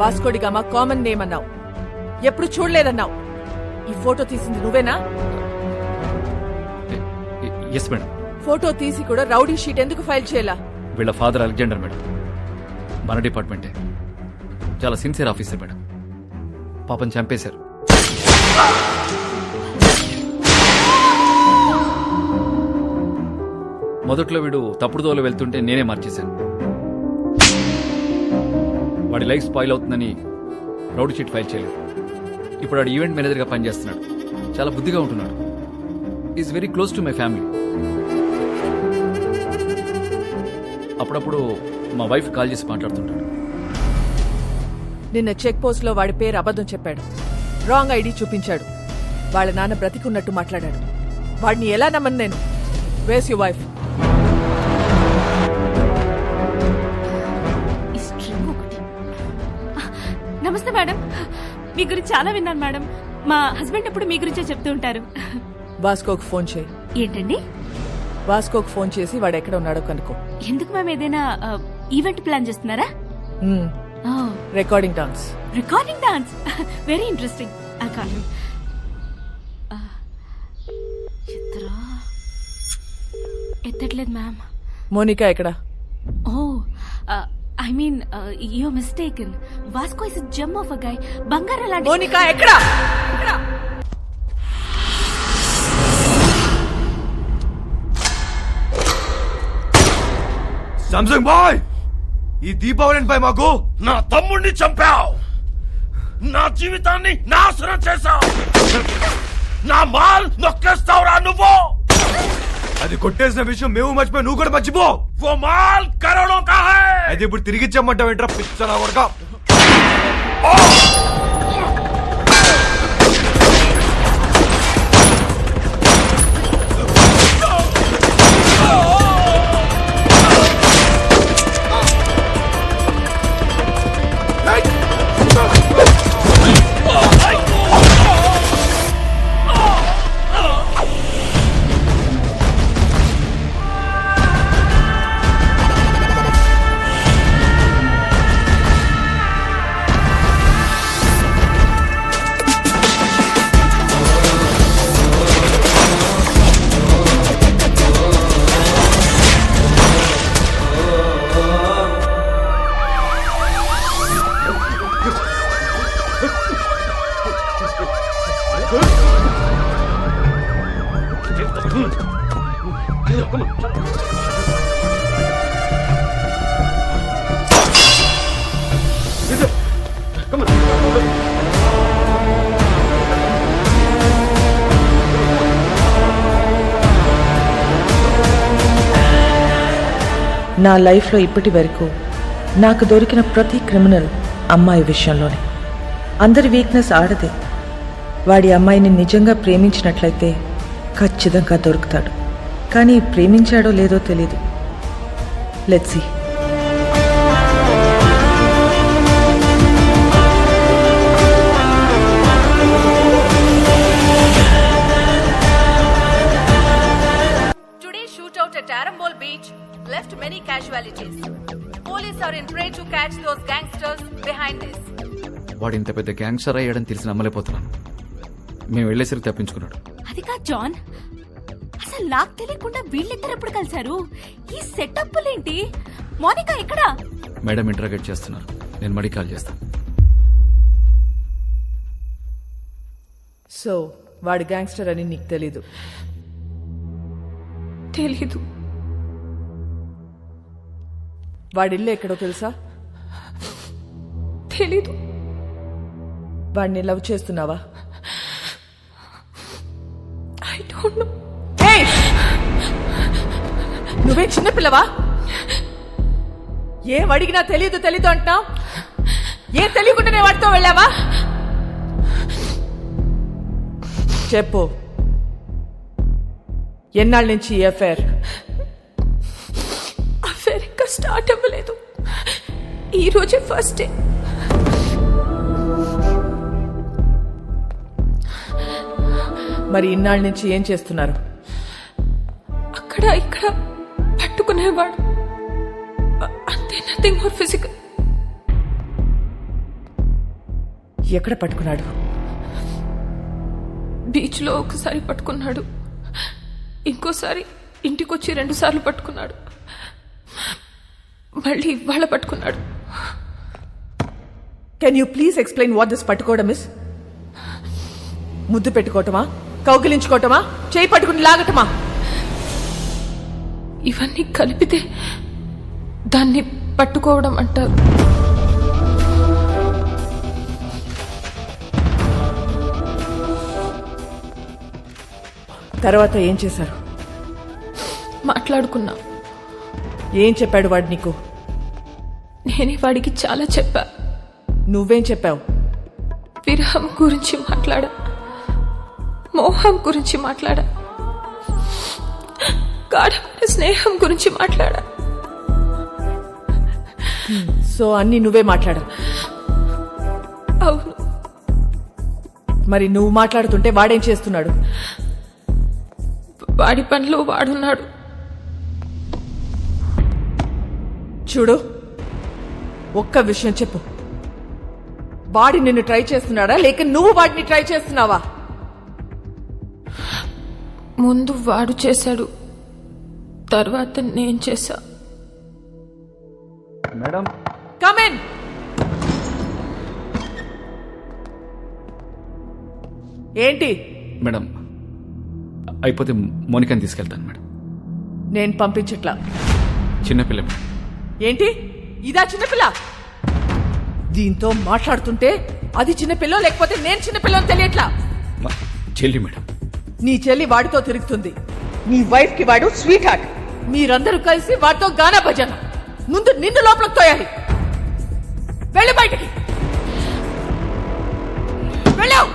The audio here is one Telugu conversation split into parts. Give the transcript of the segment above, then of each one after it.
వాస్కోడిగామా కామన్ నేమ్ అన్నావు, ఎప్పుడు చూడలేదన్నావు. ఈ ఫోటో తీసింది నువ్వేనా? Yes madam. ఫోటో తీసి కూడా రౌడీ షీట్ ఎందుకు ఫైల్ చేయాలా? వీళ్ళ ఫాదర్ అలెగ్జాండర్ మేడం, మన డిపార్ట్మెంటే. చాలా సిన్సియర్ ఆఫీసర్ మేడం. పాపం చంపేశారు. మొదట్లో వీడు తప్పుడు దోవలో వెళ్తుంటే నేనే మార్చేశాను. వాడి లైఫ్ స్పాయిల్ అవుతుందని రౌడీ షీట్ ఫైల్ చేయలేదు. ఇప్పుడు వాడు ఈవెంట్ మేనేజర్గా పనిచేస్తున్నాడు. చాలా బుద్ధిగా ఉంటున్నాడు. Is very close to my family. అప్పుడప్పుడు మా వైఫ్ కాల్ చేసి మాట్లాడుతుంటాడు. నిన్న చెక్ పోస్ట్ లో వాడి పేరు అబద్ధం చెప్పాడు, రాంగ్ ఐడి చూపించాడు, వాళ్ళ నాన్న బ్రతికున్నట్టు మాట్లాడాడు. వాడిని ఎలా నమ్మను నేను? Where's your wife? నమస్తే మేడం, మీ గురించి చాలా విన్నాను మేడం. మా హస్బెండ్ ఎప్పుడు మీ గురించే చెప్తూ ఉంటారు. వాస్కోకు ఫోన్ చేయి. ఏంటండి? వాస్కోకు ఫోన్ చేసి వాడు ఎక్కడ ఉన్నాడో కనుక్కో. ఎందుకు మేము ఏదైనా ఈవెంట్ ప్లాన్ చేస్తున్నారా? Recording dance. Recording dance, very interesting. ఎత్తట్లేదు మ్యామ్. మోనికా ఎక్కడ? Oh I mean, you're mistaken. Vasco is a gem of a guy. Bangara lanti. Monica, ekkada? Samsung boy! ఈ దీపావళిపై మాకు నా తమ్ముడిని చంపావు, నా జీవితాన్ని నాశనం చేశావు, నా మాల్ నొక్కేస్తావురా నువ్వు. అది కొట్టేసిన విషయం మేము మర్చిపోయి నువ్వు కూడా మర్చిపో. वो माल करोड़ों का है. అది ఇప్పుడు తిరిగి ఇచ్చామంటావు ఏంట్రా పిచ్చనా కొడకా? నా లైఫ్లో ఇప్పటి వరకు నాకు దొరికిన ప్రతి క్రిమినల్ అమ్మాయి విషయంలోనే. అందరి వీక్నెస్ ఆడదే. వాడి అమ్మాయిని నిజంగా ప్రేమించినట్లయితే ఖచ్చితంగా దొరుకుతాడు. కానీ ప్రేమించాడో లేదో తెలీదు. Let's see. Today's shootout at Arambol Beach left many casualties. Police are in prey to catch those gangsters behind this. వాడు ఇంత పెద్ద గ్యాంగ్స్టర్ అయ్యాడని తెలిసి నమ్మలేకపోతున్నాను. మేము వెళ్లేసరికి తప్పించుకున్నాడు. అది కాదు జాన్, అసలు నాకు తెలియకుండా వీళ్ళిద్దరు ఎప్పుడు కలిశారు? ఈ సెటప్లేంటి? మోనికా ఎక్కడా? మేడం ఇంటరాగేట్ చేస్తున్నారు. నేను మడి కాల్ చేస్తాను. సో వాడి గ్యాంగ్స్టర్ అని నీకు తెలీదు? తెలీదు. వాడిల్లు ఎక్కడో తెలుసా? తెలీదు. వాడిని లవ్ చేస్తున్నావా? I don't know. నువ్వే చిన్నపిల్లవా? ఏం అడిగినా తెలీదు తెలీదు అంటున్నావు. ఏం తెలియకుండానే వాడితో వెళ్ళావా? చెప్పు, ఎన్నాళ్ళ నుంచి ఈ అఫైర్ ఇంకా స్టార్ట్ అవ్వలేదు. ఈ రోజే ఫస్ట్ డే. మరి ఇన్నాళ్ళ నుంచి ఏం చేస్తున్నారు? అక్కడ ఇక్కడ పట్టుకునేవాడు అంతే, నథింగ్ మోర్ ఫిజికల్. ఎక్కడ పట్టుకున్నాడు? బీచ్లో ఒకసారి పట్టుకున్నాడు, ఇంకోసారి ఇంటికొచ్చి 2 సార్లు పట్టుకున్నాడు, మళ్ళీ ఇవాళ పట్టుకున్నాడు. Can you please explain what this పట్టుకోవడం మిస్? ముద్దు పెట్టుకోవటమా, కౌగిలించుకోవటమా, చేయి పట్టుకుని లాగటమా? ఇవన్నీ కలిపితే దాన్ని పట్టుకోవడం అంటారు. తర్వాత ఏం చేశారు? మాట్లాడుకున్నా. ఏం చెప్పాడు వాడు నీకు? నేనే వాడికి చాలా చెప్పా. నువ్వేం చెప్పావు? విరహం గురించి మాట్లాడా, మోహం గురించి మాట్లాడా, గాఢమైన స్నేహం గురించి మాట్లాడా. సో అన్ని నువ్వే మాట్లాడా? అవును. మరి నువ్వు మాట్లాడుతుంటే వాడేం చేస్తున్నాడు? వాడి పనిలో వాడున్నాడు. చూడు, ఒక్క విషయం చెప్పు. వాడి నిన్ను ట్రై చేస్తున్నాడా లేక నువ్వు వాడిని ట్రై చేస్తున్నావా? ముందు వాడు చేశాడు, తర్వాత నేను చేశా. Madam, come in. ఏంటి? మేడం అయిపోతే మోనికాని తీసుకెళ్తాను మేడం. నేను పంపించట్లా. చిన్నపిల్ల మేడం. ఏంటి ఇదా చిన్నపిల్ల? దీంతో మాట్లాడుతుంటే అది చిన్నపిల్ల లేకపోతే నేను చిన్నపిల్లని తెలియట్లా. మా చెల్లి మేడం. నీ చెల్లి వాడితో తిరుగుతుంది, నీ వైఫ్ కి వాడు స్వీట్ హార్ట్. మీరందరూ కలిసి వాడితో గానా భజన. ముందు నిన్ను లోపలికి తోయాలి. వెళ్ళి బయటికి వెళ్ళావు.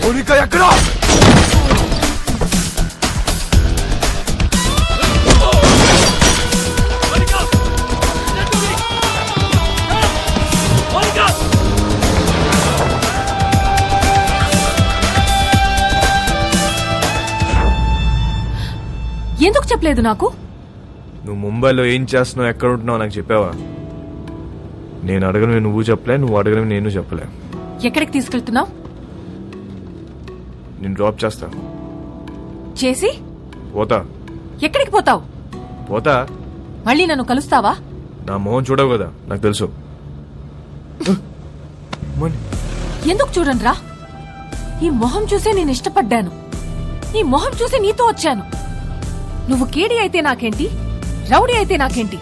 మోనికా ఎక్కడా? ఎందుకు చెప్పలేదు నాకు? నువ్వు ముంబైలో ఏం చేస్తున్నావు, ఎక్కడ ఉంటున్నావు నాకు చెప్పావా? నేను అడగను నువ్వు చెప్పలే, నువ్వు అడగను నేను చెప్పలే. ఎక్కడికి తీసుకెళ్తున్నావు? నేను డ్రాప్ చేస్తా. చేసి పోతా. ఎక్కడికి పోతావు? పోతా. మళ్ళీ నన్ను కలుస్తావా? నా మొహం చూడవు కదా, నాకు తెలుసు. ఎందుకు చూడండిరా, ఈ మొహం చూసే నేను ఇష్టపడ్డాను, ఈ మొహం చూసి నీతో వచ్చాను. నువ్వు కేడి అయితే నాకేంటి, రౌడీ అయితే నాకేంటి?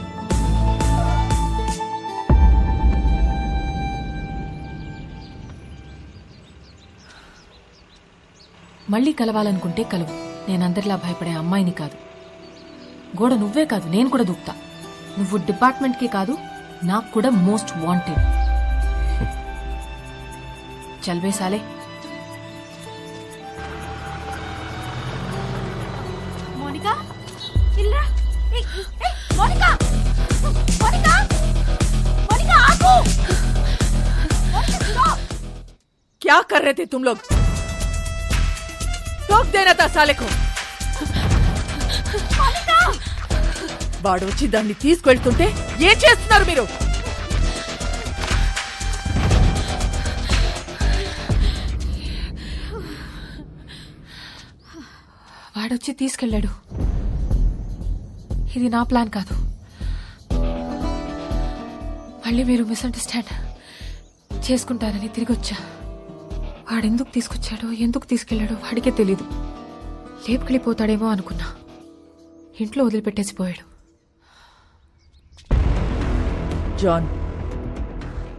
మళ్ళీ కలవాలనుకుంటే కలువు. నేనందరిలా భయపడే అమ్మాయిని కాదు. గోడ నువ్వే కాదు, నేను కూడా దూకుతా. నువ్వు డిపార్ట్మెంట్కే కాదు, నాకు కూడా మోస్ట్ వాంటెడ్. చల్వే సాలే. మోనికా ఇల్లా. మోనికా మోనికా మోనికా ఆగు. क्या कर रहे थे तुम लोग? टोक देना था साले को. వాడు వచ్చి దాన్ని తీసుకెళ్తుంటే ఏం చేస్తున్నారు మీరు? వాడొచ్చి తీసుకెళ్ళాడు. ఇది నా ప్లాన్ కాదు. మళ్ళీ మీరు మిస్అండర్స్టాండ్ చేసుకుంటారని తిరిగి వచ్చా. వాడెందుకు తీసుకొచ్చాడో ఎందుకు తీసుకెళ్లాడో వాడికే తెలీదు. లేపుకెళ్ళిపోతాడేమో అనుకున్నా. ఇంట్లో వదిలిపెట్టేసి పోయాడు. జాన్,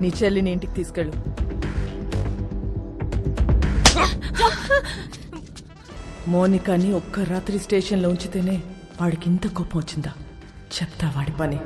నీ చెల్లిని ఇంటికి తీసుకెళ్ళు. మోనికాని ఒక్క రాత్రి స్టేషన్లో ఉంచితేనే వాడికి ఇంత కోపం వచ్చిందా? చెప్తా వాడి పని.